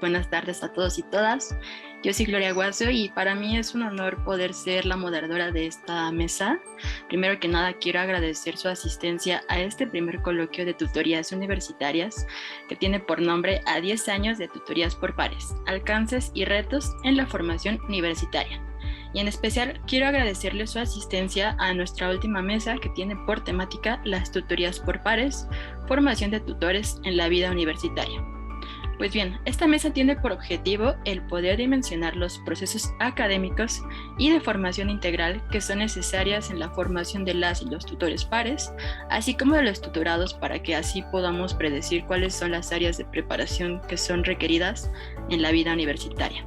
buenas tardes a todos y todas. Yo soy Gloria Guaso y para mí es un honor poder ser la moderadora de esta mesa. Primero que nada, quiero agradecer su asistencia a este primer coloquio de tutorías universitarias que tiene por nombre a 10 años de tutorías por pares, alcances y retos en la formación universitaria. Y en especial quiero agradecerle su asistencia a nuestra última mesa que tiene por temática las tutorías por pares, formación de tutores en la vida universitaria. Pues bien, esta mesa tiene por objetivo el poder dimensionar los procesos académicos y de formación integral que son necesarias en la formación de las y los tutores pares, así como de los tutorados para que así podamos predecir cuáles son las áreas de preparación que son requeridas en la vida universitaria.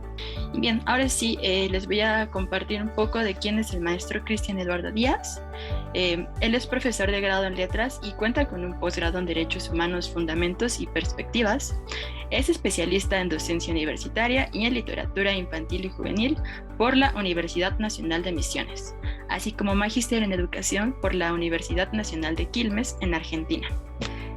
Y bien, ahora sí, les voy a compartir un poco de quién es el maestro Cristian Eduardo Díaz. Él es profesor de grado en Letras y cuenta con un posgrado en Derechos Humanos, Fundamentos y Perspectivas. Es especialista en docencia universitaria y en literatura infantil y juvenil por la Universidad Nacional de Misiones, así como magíster en educación por la Universidad Nacional de Quilmes en Argentina.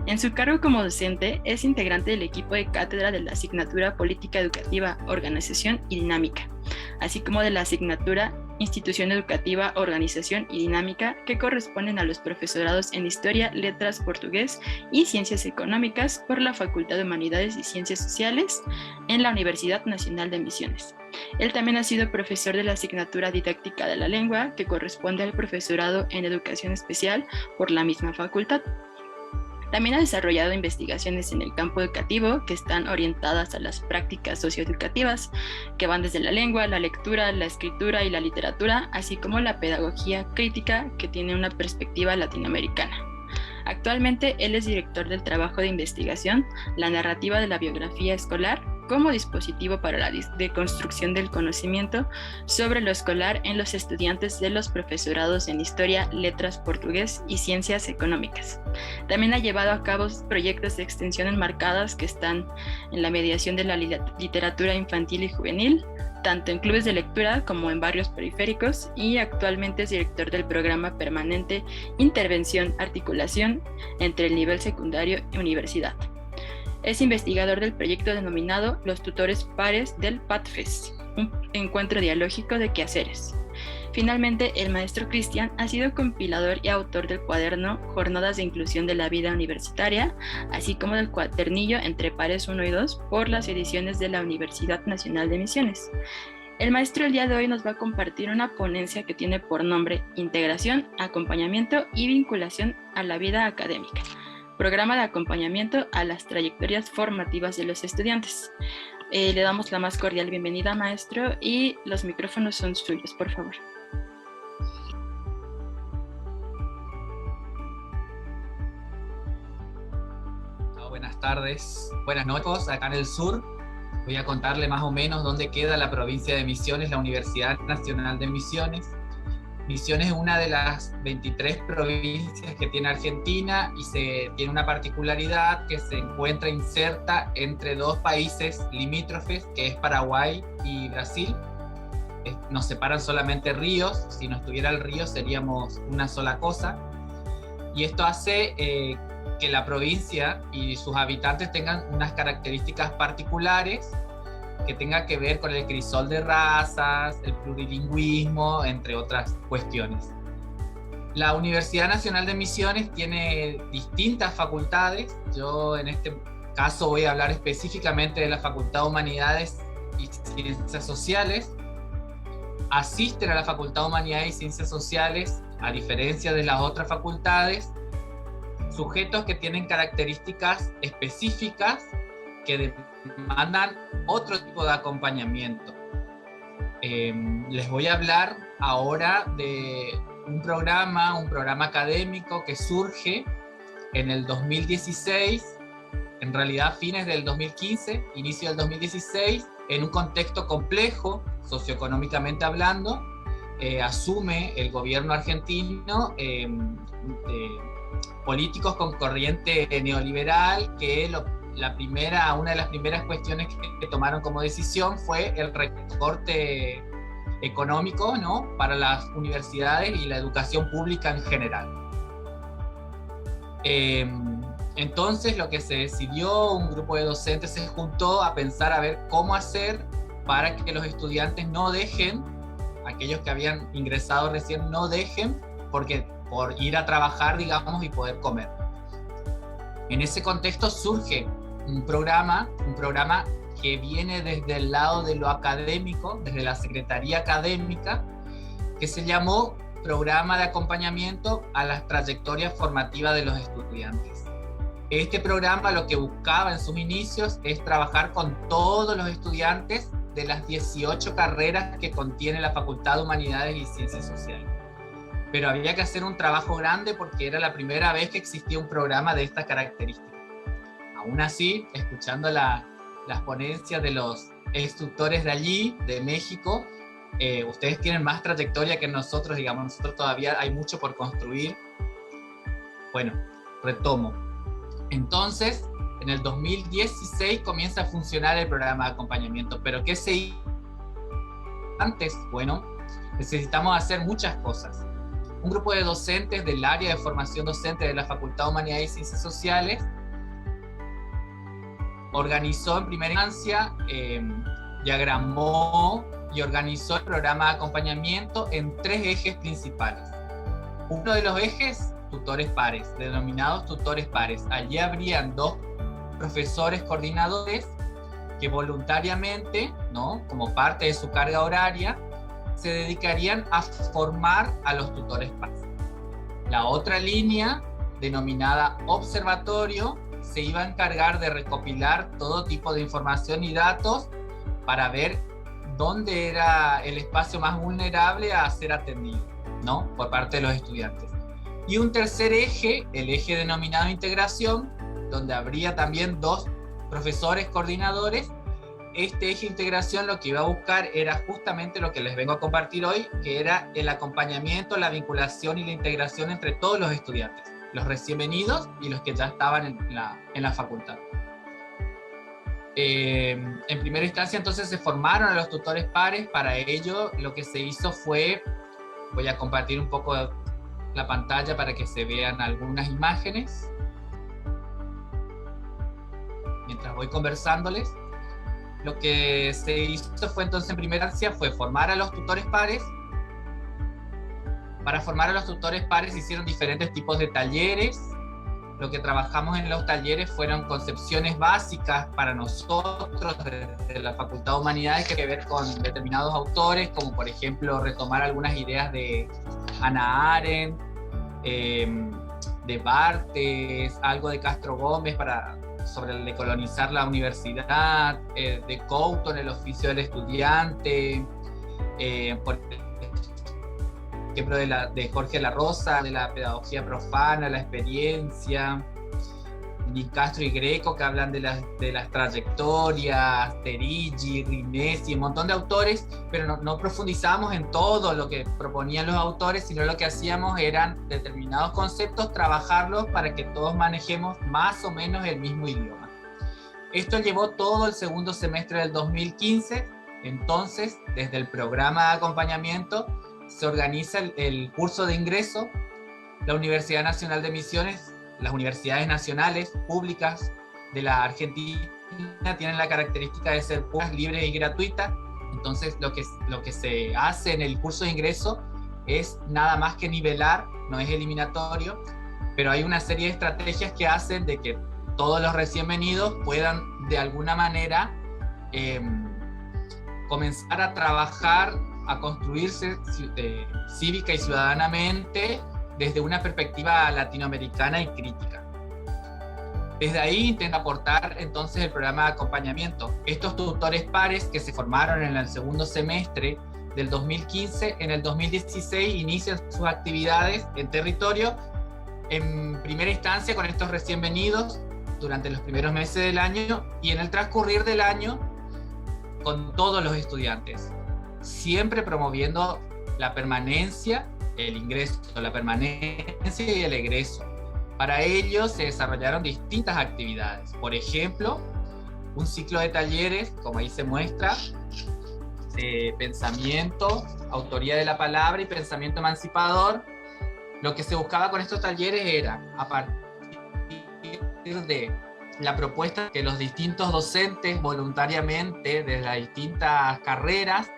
En su cargo como docente, es integrante del equipo de cátedra de la asignatura Política Educativa, Organización y Dinámica, así como de la asignatura Institución Educativa, Organización y Dinámica, que corresponden a los profesorados en Historia, Letras, Portugués y Ciencias Económicas por la Facultad de Humanidades y Ciencias Sociales en la Universidad Nacional de Misiones. Él también ha sido profesor de la asignatura Didáctica de la Lengua, que corresponde al profesorado en Educación Especial por la misma facultad. También ha desarrollado investigaciones en el campo educativo que están orientadas a las prácticas socioeducativas, que van desde la lengua, la lectura, la escritura y la literatura, así como la pedagogía crítica, que tiene una perspectiva latinoamericana. Actualmente, él es director del trabajo de investigación, la narrativa de la biografía escolar, como dispositivo para la deconstrucción del conocimiento sobre lo escolar en los estudiantes de los profesorados en Historia, Letras, Portugués y Ciencias Económicas. También ha llevado a cabo proyectos de extensión enmarcadas que están en la mediación de la literatura infantil y juvenil, tanto en clubes de lectura como en barrios periféricos, y actualmente es director del programa permanente Intervención, Articulación entre el nivel secundario y universidad. Es investigador del proyecto denominado Los Tutores Pares del PATFES, un encuentro dialógico de quehaceres. Finalmente, el maestro Cristian ha sido compilador y autor del cuaderno Jornadas de Inclusión de la Vida Universitaria, así como del cuadernillo Entre Pares 1 y 2 por las ediciones de la Universidad Nacional de Misiones. El maestro el día de hoy nos va a compartir una ponencia que tiene por nombre Integración, Acompañamiento y Vinculación a la Vida Académica, programa de acompañamiento a las trayectorias formativas de los estudiantes. Le damos la más cordial bienvenida, maestro, y los micrófonos son suyos, por favor. Buenas tardes, buenas noches, acá en el sur. Voy a contarle más o menos dónde queda la provincia de Misiones, la Universidad Nacional de Misiones. Misiones es una de las 23 provincias que tiene Argentina y tiene una particularidad que se encuentra inserta entre dos países limítrofes, que es Paraguay y Brasil. Nos separan solamente ríos, si no estuviera el río seríamos una sola cosa. Y esto hace que la provincia y sus habitantes tengan unas características particulares que tenga que ver con el crisol de razas, el plurilingüismo, entre otras cuestiones. La Universidad Nacional de Misiones tiene distintas facultades. Yo en este caso voy a hablar específicamente de la Facultad de Humanidades y Ciencias Sociales. Asisten a la Facultad de Humanidades y Ciencias Sociales, a diferencia de las otras facultades, sujetos que tienen características específicas que demandan otro tipo de acompañamiento. Les voy a hablar ahora de un programa académico que surge en el 2016, en realidad fines del 2015, inicio del 2016, en un contexto complejo, socioeconómicamente hablando. Asume el gobierno argentino políticos con corriente neoliberal que una de las primeras cuestiones que tomaron como decisión fue el recorte económico, ¿no?, para las universidades y la educación pública en general. Entonces lo que se decidió, un grupo de docentes se juntó a pensar a ver cómo hacer para que los estudiantes no dejen, aquellos que habían ingresado recién no dejen, por ir a trabajar, digamos, y poder comer. En ese contexto surge un programa que viene desde el lado de lo académico, desde la Secretaría Académica, que se llamó Programa de Acompañamiento a las Trayectorias Formativas de los Estudiantes. Este programa lo que buscaba en sus inicios es trabajar con todos los estudiantes de las 18 carreras que contiene la Facultad de Humanidades y Ciencias Sociales. Pero había que hacer un trabajo grande porque era la primera vez que existía un programa de estas características. Aún así, escuchando las ponencias de los instructores de allí, de México, ustedes tienen más trayectoria que nosotros, digamos, nosotros todavía hay mucho por construir. Bueno, retomo. Entonces, en el 2016 comienza a funcionar el programa de acompañamiento, pero ¿qué se hizo antes? Bueno, necesitamos hacer muchas cosas. Un grupo de docentes del área de formación docente de la Facultad de Humanidades y Ciencias Sociales organizó en primera instancia, diagramó y organizó el programa de acompañamiento en 3 ejes principales. Uno de los ejes, tutores pares, denominados tutores pares. Allí habrían 2 profesores coordinadores que voluntariamente, ¿no?, como parte de su carga horaria, se dedicarían a formar a los tutores pares. La otra línea, denominada observatorio, se iba a encargar de recopilar todo tipo de información y datos para ver dónde era el espacio más vulnerable a ser atendido, ¿no?, por parte de los estudiantes. Y un tercer eje, el eje denominado integración, donde habría también 2 profesores coordinadores. Este eje de integración lo que iba a buscar era justamente lo que les vengo a compartir hoy, que era el acompañamiento, la vinculación y la integración entre todos los estudiantes, los recién venidos y los que ya estaban en la facultad. En primera instancia entonces se formaron a los tutores pares. Para ello lo que se hizo fue, voy a compartir un poco la pantalla para que se vean algunas imágenes mientras voy conversándoles. Lo que se hizo fue entonces en primera instancia fue formar a los tutores pares. Para formar a los tutores pares se hicieron diferentes tipos de talleres. Lo que trabajamos en los talleres fueron concepciones básicas para nosotros de la Facultad de Humanidades que tienen que ver con determinados autores, como por ejemplo retomar algunas ideas de Hannah Arendt, de Barthes, algo de Castro Gómez sobre el decolonizar la universidad, de Couto, el oficio del estudiante, por ejemplo de Jorge La Rosa, de la pedagogía profana, la experiencia, Di Castro y Greco, que hablan de las trayectorias, Terigi, Rinesi, un montón de autores, pero no profundizamos en todo lo que proponían los autores, sino lo que hacíamos eran determinados conceptos, trabajarlos para que todos manejemos más o menos el mismo idioma. Esto llevó todo el segundo semestre del 2015, entonces desde el programa de acompañamiento se organiza el curso de ingreso. La Universidad Nacional de Misiones, las universidades nacionales públicas de la Argentina tienen la característica de ser públicas, libres y gratuitas. Entonces lo que se hace en el curso de ingreso es nada más que nivelar, no es eliminatorio, pero hay una serie de estrategias que hacen de que todos los recién venidos puedan de alguna manera comenzar a trabajar, a construirse cívica y ciudadanamente desde una perspectiva latinoamericana y crítica. Desde ahí intenta aportar entonces el programa de acompañamiento. Estos tutores pares que se formaron en el segundo semestre del 2015, en el 2016 inician sus actividades en territorio, en primera instancia con estos recién venidos durante los primeros meses del año y en el transcurrir del año con todos los estudiantes, siempre promoviendo la permanencia, el ingreso, la permanencia y el egreso. Para ello se desarrollaron distintas actividades. Por ejemplo, un ciclo de talleres, como ahí se muestra, de pensamiento, autoría de la palabra y pensamiento emancipador. Lo que se buscaba con estos talleres era, a partir partir de la propuesta que los distintos docentes voluntariamente de las distintas carreras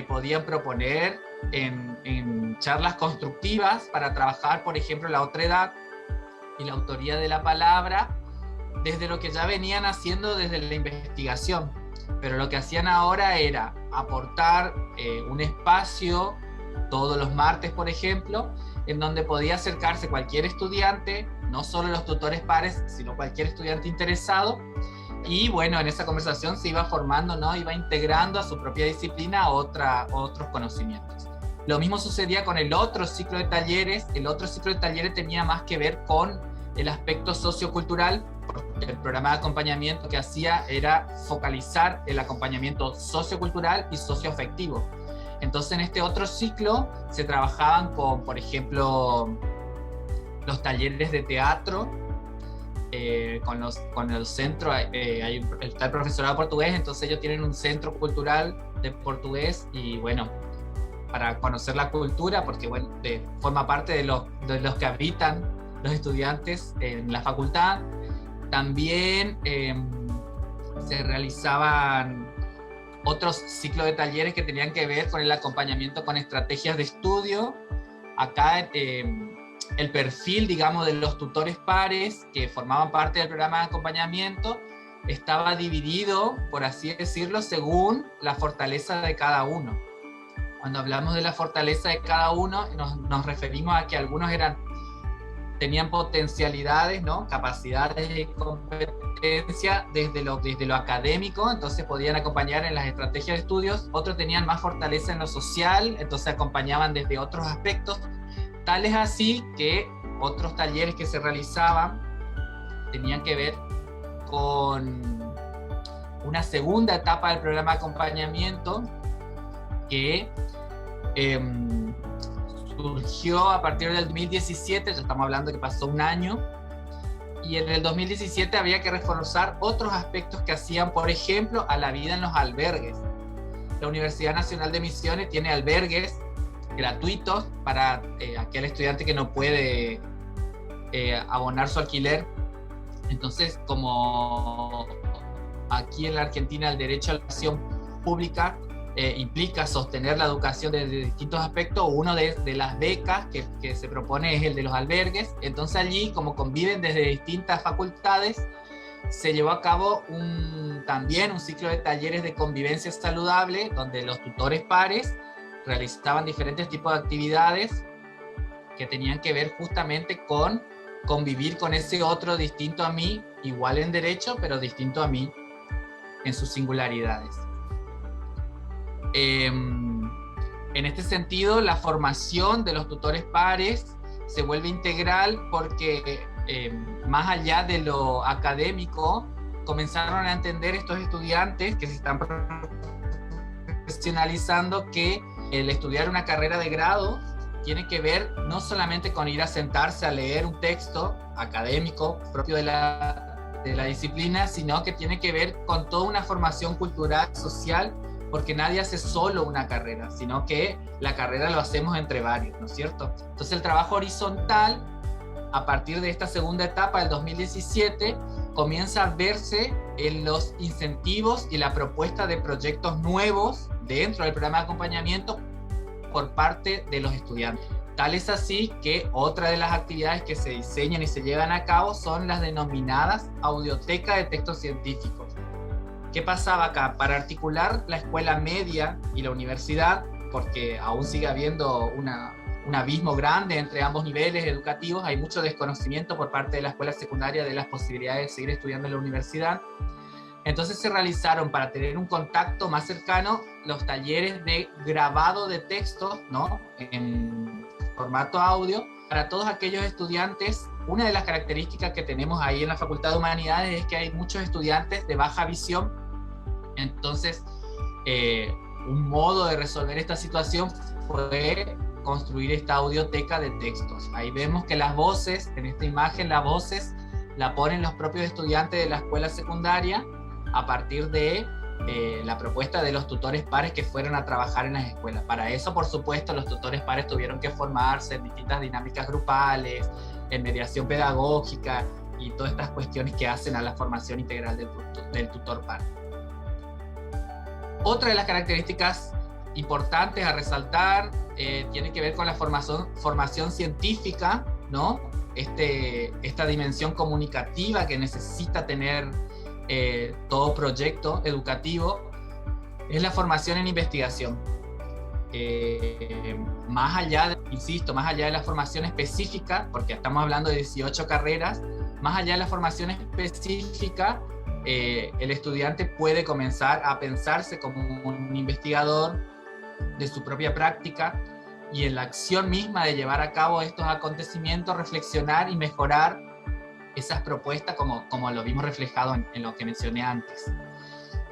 podían proponer en charlas constructivas para trabajar, por ejemplo, la otredad y la autoría de la palabra, desde lo que ya venían haciendo desde la investigación. Pero lo que hacían ahora era aportar un espacio todos los martes, por ejemplo, en donde podía acercarse cualquier estudiante, no solo los tutores pares, sino cualquier estudiante interesado. Y bueno, en esa conversación se iba formando, ¿no? Iba integrando a su propia disciplina otros conocimientos. Lo mismo sucedía con el otro ciclo de talleres. El otro ciclo de talleres tenía más que ver con el aspecto sociocultural, porque el programa de acompañamiento que hacía era focalizar el acompañamiento sociocultural y socioafectivo. Entonces en este otro ciclo se trabajaban con, por ejemplo, los talleres de teatro, con el centro, está el profesorado portugués, entonces ellos tienen un centro cultural de portugués y bueno, para conocer la cultura, porque bueno, forma parte de los que habitan los estudiantes en la facultad. También se realizaban otros ciclos de talleres que tenían que ver con el acompañamiento con estrategias de estudio. Acá el perfil, digamos, de los tutores pares que formaban parte del programa de acompañamiento estaba dividido, por así decirlo, según la fortaleza de cada uno. Cuando hablamos de la fortaleza de cada uno, nos referimos a que algunos tenían potencialidades, ¿no? Capacidades y competencia desde lo académico, entonces podían acompañar en las estrategias de estudios. Otros tenían más fortaleza en lo social, entonces acompañaban desde otros aspectos. Tal es así que otros talleres que se realizaban tenían que ver con una segunda etapa del programa de acompañamiento que surgió a partir del 2017, ya estamos hablando que pasó un año, y en el 2017 había que reforzar otros aspectos que hacían, por ejemplo, a la vida en los albergues. La Universidad Nacional de Misiones tiene albergues gratuitos para aquel estudiante que no puede abonar su alquiler. Entonces, como aquí en la Argentina el derecho a la educación pública implica sostener la educación desde distintos aspectos, uno de las becas que se propone es el de los albergues. Entonces allí, como conviven desde distintas facultades, se llevó a cabo también un ciclo de talleres de convivencia saludable, donde los tutores pares realizaban diferentes tipos de actividades que tenían que ver justamente con convivir con ese otro distinto a mí, igual en derecho, pero distinto a mí en sus singularidades. En este sentido, la formación de los tutores pares se vuelve integral porque más allá de lo académico, comenzaron a entender estos estudiantes que se están profesionalizando que el estudiar una carrera de grado tiene que ver no solamente con ir a sentarse a leer un texto académico propio de la disciplina, sino que tiene que ver con toda una formación cultural, social, porque nadie hace solo una carrera, sino que la carrera lo hacemos entre varios, ¿no es cierto? Entonces el trabajo horizontal, a partir de esta segunda etapa del 2017, comienza a verse en los incentivos y la propuesta de proyectos nuevos dentro del programa de acompañamiento por parte de los estudiantes. Tal es así que otra de las actividades que se diseñan y se llevan a cabo son las denominadas audioteca de textos científicos. ¿Qué pasaba acá? Para articular la escuela media y la universidad, porque aún sigue habiendo un abismo grande entre ambos niveles educativos, hay mucho desconocimiento por parte de la escuela secundaria de las posibilidades de seguir estudiando en la universidad. Entonces se realizaron, para tener un contacto más cercano, los talleres de grabado de textos, ¿no?, en formato audio, para todos aquellos estudiantes. Una de las características que tenemos ahí en la Facultad de Humanidades es que hay muchos estudiantes de baja visión. Entonces, un modo de resolver esta situación fue construir esta audioteca de textos. Ahí vemos que las voces, en esta imagen, las voces la ponen los propios estudiantes de la escuela secundaria a partir de la propuesta de los tutores pares que fueron a trabajar en las escuelas. Para eso, por supuesto, los tutores pares tuvieron que formarse en distintas dinámicas grupales, en mediación pedagógica y todas estas cuestiones que hacen a la formación integral del tutor PAR. Otra de las características importantes a resaltar tiene que ver con la formación científica, ¿no? Esta dimensión comunicativa que necesita tener todo proyecto educativo es la formación en investigación. Más allá de la formación específica, porque estamos hablando de 18 carreras, más allá de la formación específica, el estudiante puede comenzar a pensarse como un investigador de su propia práctica y en la acción misma de llevar a cabo estos acontecimientos, reflexionar y mejorar esas propuestas como lo vimos reflejado en lo que mencioné antes.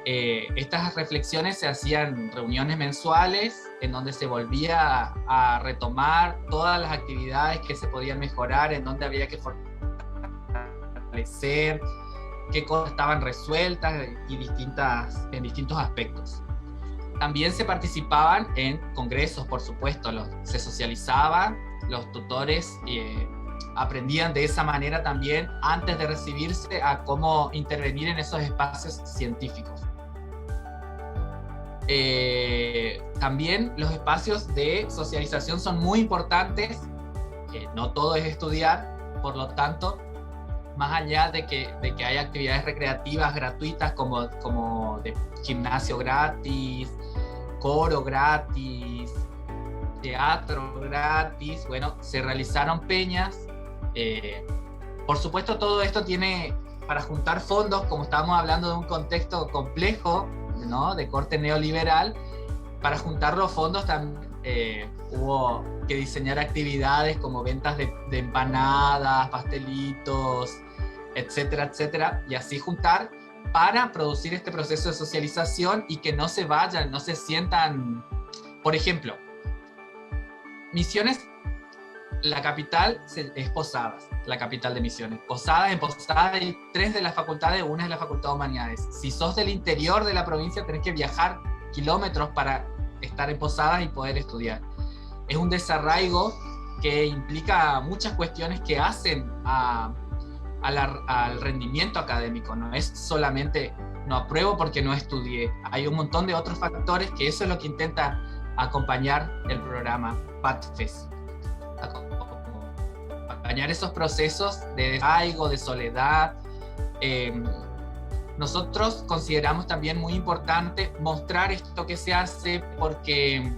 Estas reflexiones se hacían en reuniones mensuales en donde se volvía a retomar todas las actividades que se podían mejorar, en donde había que fortalecer, qué cosas estaban resueltas y en distintos aspectos. También se participaban en congresos, por supuesto, se socializaban, los tutores aprendían de esa manera también antes de recibirse a cómo intervenir en esos espacios científicos. También los espacios de socialización son muy importantes, no todo es estudiar, por lo tanto, más allá de que hay actividades recreativas gratuitas como de gimnasio gratis, coro gratis, teatro gratis, bueno, se realizaron peñas. Por supuesto, todo esto tiene para juntar fondos, como estábamos hablando de un contexto complejo, ¿no? De corte neoliberal. Para juntar los fondos también hubo que diseñar actividades como ventas de empanadas, pastelitos, etcétera, etcétera, y así juntar para producir este proceso de socialización y que no se vayan, no se sientan. Por ejemplo, Misiones, la capital es Posadas, la capital de Misiones. En Posadas hay 3 de las facultades, una es la Facultad de Humanidades. Si sos del interior de la provincia, tenés que viajar kilómetros para estar en Posadas y poder estudiar. Es un desarraigo que implica muchas cuestiones que hacen al rendimiento académico. No es solamente no apruebo porque no estudié. Hay un montón de otros factores que eso es lo que intenta acompañar el programa PATFES. Acompañar esos procesos de desarraigo, de soledad. Nosotros consideramos también muy importante mostrar esto que se hace porque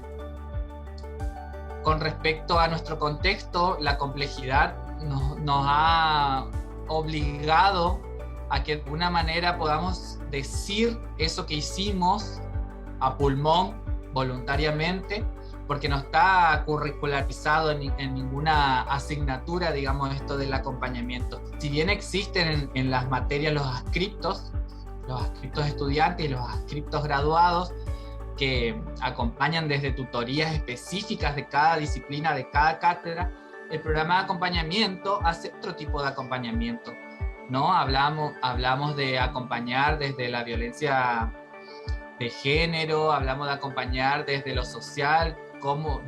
con respecto a nuestro contexto, la complejidad nos ha obligado a que de alguna manera podamos decir eso que hicimos a pulmón voluntariamente, porque no está curricularizado en ninguna asignatura, digamos, esto del acompañamiento. Si bien existen en las materias los adscriptos estudiantes y los adscriptos graduados, que acompañan desde tutorías específicas de cada disciplina, de cada cátedra, el programa de acompañamiento hace otro tipo de acompañamiento, ¿no? Hablamos de acompañar desde la violencia de género, hablamos de acompañar desde lo social,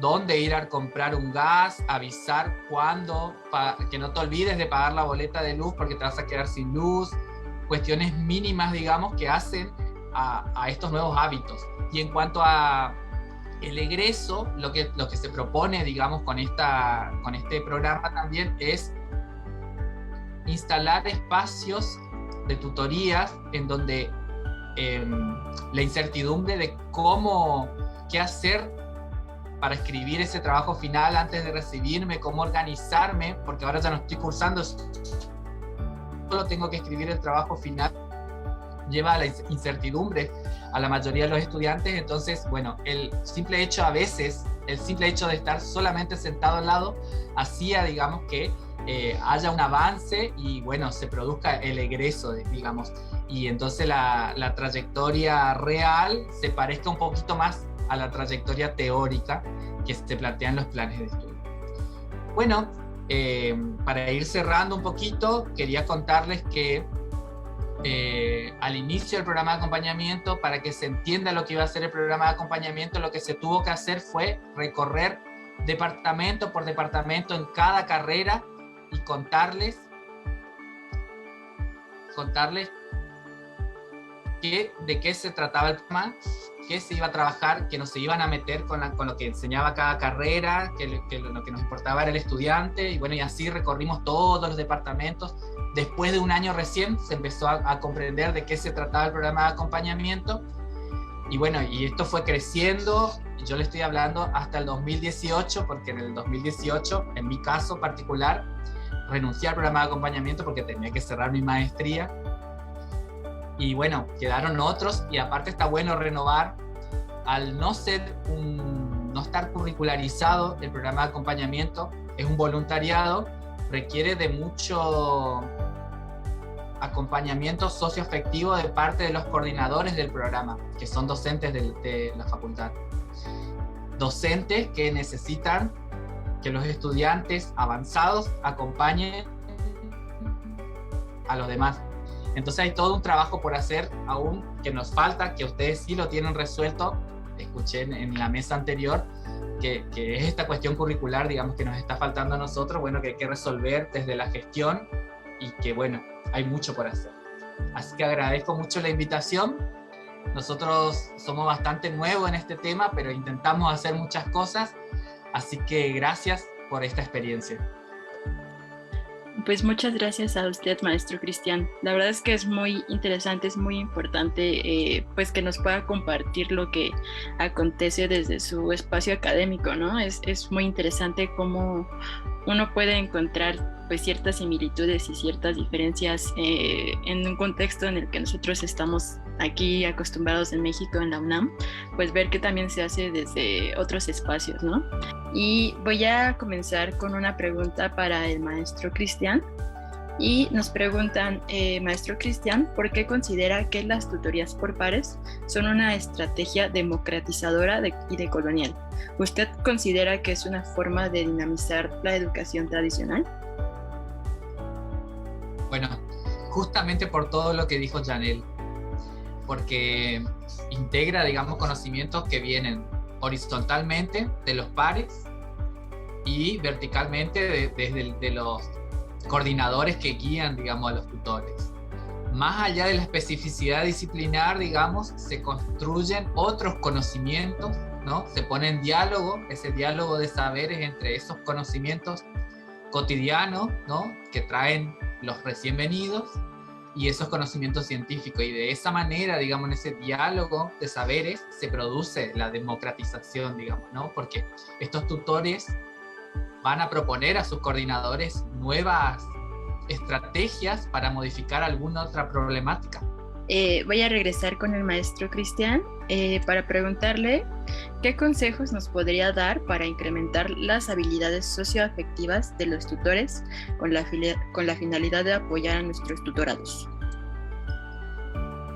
dónde ir a comprar un gas, avisar cuándo, que no te olvides de pagar la boleta de luz porque te vas a quedar sin luz, cuestiones mínimas, digamos, que hacen a estos nuevos hábitos. Y en cuanto a el egreso, lo que se propone, digamos, con este programa también es instalar espacios de tutorías en donde la incertidumbre de qué hacer para escribir ese trabajo final antes de recibirme, cómo organizarme, porque ahora ya no estoy cursando, solo tengo que escribir el trabajo final, lleva a la incertidumbre a la mayoría de los estudiantes. Entonces, bueno, el simple hecho de estar solamente sentado al lado hacía, digamos, que haya un avance y, bueno, se produzca el egreso, digamos, y entonces la trayectoria real se parezca un poquito más a la trayectoria teórica que se plantean los planes de estudio. Bueno, para ir cerrando un poquito, quería contarles que al inicio del programa de acompañamiento, para que se entienda lo que iba a ser el programa de acompañamiento, lo que se tuvo que hacer fue recorrer departamento por departamento en cada carrera y contarles contarles de qué se trataba el programa, qué se iba a trabajar, que nos se iban a meter con lo que enseñaba cada carrera, que lo que nos importaba era el estudiante, y bueno, y así recorrimos todos los departamentos. Después de un año recién se empezó a comprender de qué se trataba el programa de acompañamiento, y bueno, y esto fue creciendo, y yo le estoy hablando hasta el 2018, porque en el 2018, en mi caso particular, renuncié al programa de acompañamiento porque tenía que cerrar mi maestría. Y bueno, quedaron otros, y aparte está bueno renovar. Al no estar curricularizado el programa de acompañamiento, es un voluntariado, requiere de mucho acompañamiento socioafectivo de parte de los coordinadores del programa, que son docentes de la facultad. Docentes que necesitan que los estudiantes avanzados acompañen a los demás. Entonces hay todo un trabajo por hacer aún que nos falta, que ustedes sí lo tienen resuelto. Escuché en la mesa anterior que es esta cuestión curricular, digamos, que nos está faltando a nosotros, bueno, que hay que resolver desde la gestión, y que bueno, hay mucho por hacer. Así que agradezco mucho la invitación. Nosotros somos bastante nuevos en este tema, pero intentamos hacer muchas cosas, así que gracias por esta experiencia. Pues muchas gracias a usted, maestro Cristian. La verdad es que es muy interesante, es muy importante pues que nos pueda compartir lo que acontece desde su espacio académico, ¿no? Es muy interesante cómo uno puede encontrar pues ciertas similitudes y ciertas diferencias en un contexto en el que nosotros estamos aquí acostumbrados en México, en la UNAM, pues ver que también se hace desde otros espacios, ¿no? Y voy a comenzar con una pregunta para el maestro Cristian. Y nos preguntan, maestro Cristian, ¿por qué considera que las tutorías por pares son una estrategia democratizadora y decolonial? ¿Usted considera que es una forma de dinamizar la educación tradicional? Bueno, justamente por todo lo que dijo Janel, porque integra, digamos, conocimientos que vienen horizontalmente de los pares y verticalmente de los coordinadores que guían, digamos, a los tutores. Más allá de la especificidad disciplinar, digamos, se construyen otros conocimientos, ¿no? Se pone en diálogo, ese diálogo de saberes entre esos conocimientos cotidianos, ¿no? Que traen los recién venidos y esos conocimientos científicos. Y de esa manera, digamos, en ese diálogo de saberes se produce la democratización, digamos, ¿no? Porque estos tutores van a proponer a sus coordinadores nuevas estrategias para modificar alguna otra problemática. Voy a regresar con el maestro Cristian para preguntarle qué consejos nos podría dar para incrementar las habilidades socioafectivas de los tutores con la finalidad de apoyar a nuestros tutorados.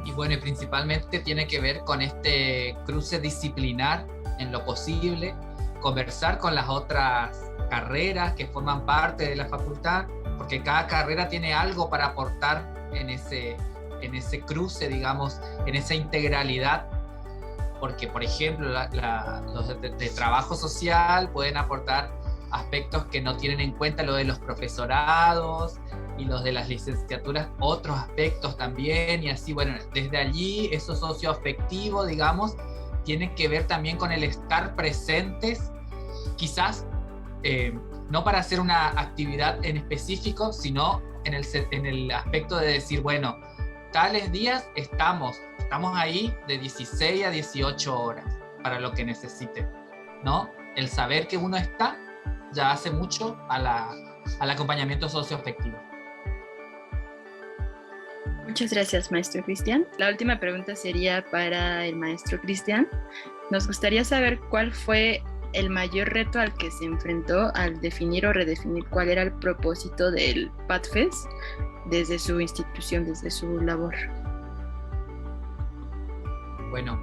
Y bueno, principalmente tiene que ver con este cruce disciplinar en lo posible, conversar con las otras carreras que forman parte de la facultad, porque cada carrera tiene algo para aportar en ese cruce, digamos, en esa integralidad, porque por ejemplo los de trabajo social pueden aportar aspectos que no tienen en cuenta lo de los profesorados, y los de las licenciaturas otros aspectos también, y así, bueno, desde allí eso socioafectivo, digamos, tiene que ver también con el estar presentes, quizás no para hacer una actividad en específico, sino en el aspecto de decir, bueno, tales días estamos ahí de 16 a 18 horas para lo que necesite, ¿no? El saber que uno está ya hace mucho al acompañamiento socioafectivo. Muchas gracias, maestro Cristian. La última pregunta sería para el maestro Cristian. Nos gustaría saber cuál fue el mayor reto al que se enfrentó al definir o redefinir cuál era el propósito del PADFES desde su institución, desde su labor. Bueno,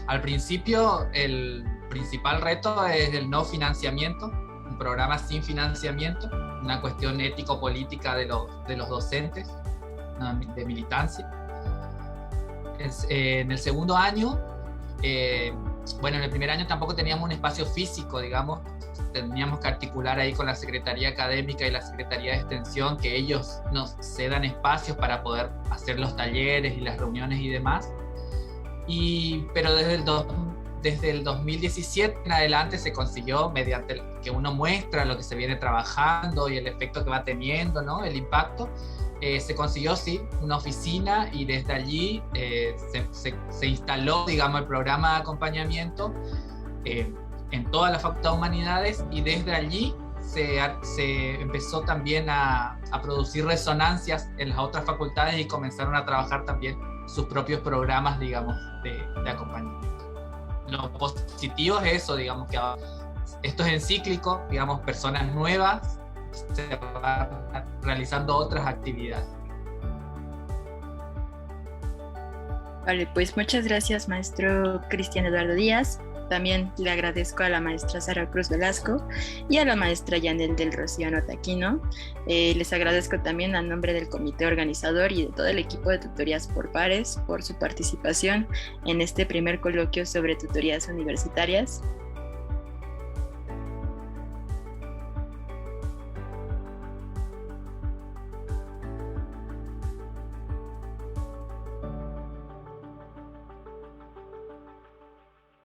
al principio el principal reto es el no financiamiento, un programa sin financiamiento, una cuestión ético-política de los docentes, de militancia. En el segundo año bueno, en el primer año tampoco teníamos un espacio físico, digamos, teníamos que articular ahí con la Secretaría Académica y la Secretaría de Extensión, que ellos nos cedan espacios para poder hacer los talleres y las reuniones y demás. Pero desde el 2017 en adelante se consiguió, mediante que uno muestra lo que se viene trabajando y el efecto que va teniendo, ¿no? El impacto, se consiguió, sí, una oficina, y desde allí se instaló, digamos, el programa de acompañamiento en toda la Facultad de Humanidades, y desde allí se empezó también a producir resonancias en las otras facultades y comenzaron a trabajar también sus propios programas, digamos, de acompañamiento. Lo positivo es eso, digamos, que esto es encíclico, digamos, personas nuevas se van realizando otras actividades. Vale, pues muchas gracias, maestro Cristian Eduardo Díaz. También le agradezco a la maestra Sara Cruz Velasco y a la maestra Yanel del Rocío Taquino. Les agradezco también a nombre del comité organizador y de todo el equipo de Tutorías por Pares por su participación en este primer coloquio sobre tutorías universitarias.